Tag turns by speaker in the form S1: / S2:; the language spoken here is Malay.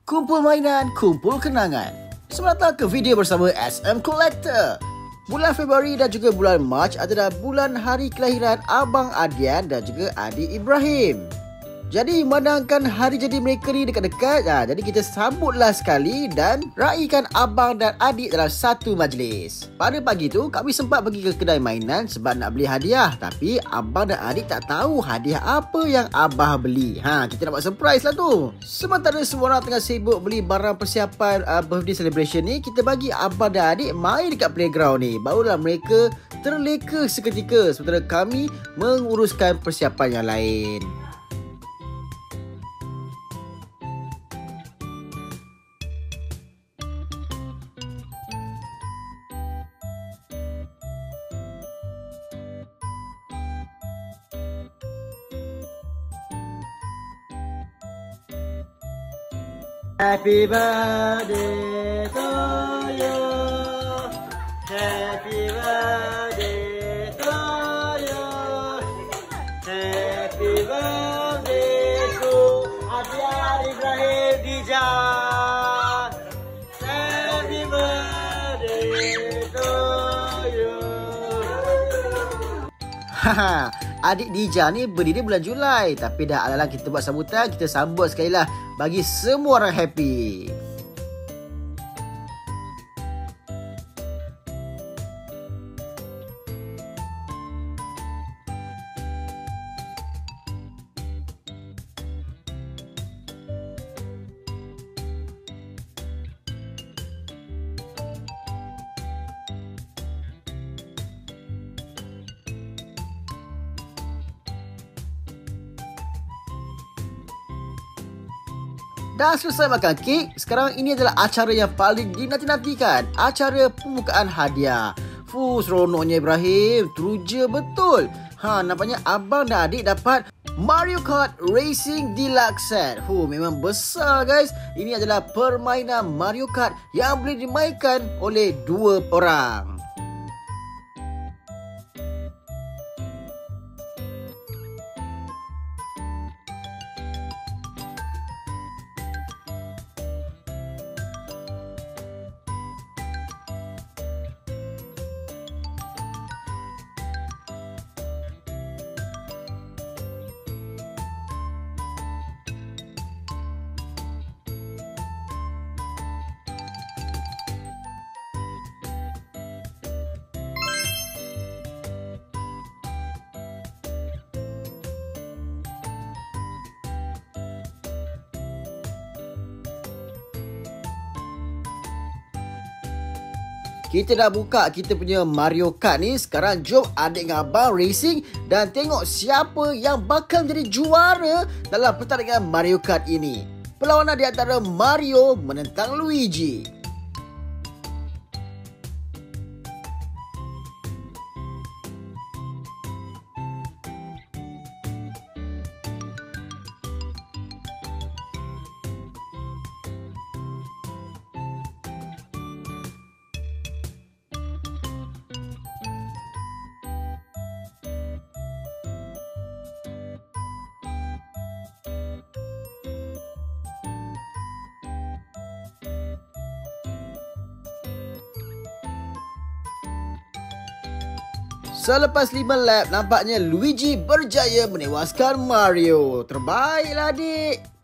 S1: Kumpul mainan, kumpul kenangan. Selamat datang ke video bersama SM Collector. Bulan Februari dan juga bulan Mac adalah bulan hari kelahiran Abang Adian dan juga adik Ibrahim. Jadi memandangkan hari jadi mereka ni dekat-dekat, jadi kita sambutlah sekali dan raikan abang dan adik dalam satu majlis. Pada pagi tu kami sempat pergi ke kedai mainan sebab nak beli hadiah, tapi abang dan adik tak tahu hadiah apa yang abah beli. Kita nak buat surprise lah tu. Sementara semua orang tengah sibuk beli barang persiapan birthday celebration ni, kita bagi abang dan adik main dekat playground ni. Barulah mereka terleka seketika sementara kami menguruskan persiapan yang lain.
S2: Happy birthday to you. Happy birthday to you. Happy birthday to Adian Ibrahim Dija. Happy birthday to you.
S1: Adik Dija ni berdiri bulan Julai, tapi dah ala-ala kita buat sambutan, kita sambut sekali lah bagi semua orang happy. Dah selesai makan kek, sekarang ini adalah acara yang paling dinanti-nantikan, acara pembukaan hadiah. Seronoknya Ibrahim, teruja betul. Nampaknya abang dan adik dapat Mario Kart Racing Deluxe Set. Memang besar guys. Ini adalah permainan Mario Kart yang boleh dimainkan oleh 2 orang. Kita dah buka kita punya Mario Kart ni. Sekarang jom adik dengan abang racing dan tengok siapa yang bakal menjadi juara dalam pertandingan Mario Kart ini. Perlawanan di antara Mario menentang Luigi. Selepas 5 lap, nampaknya Luigi berjaya menewaskan Mario. Terbaiklah adik.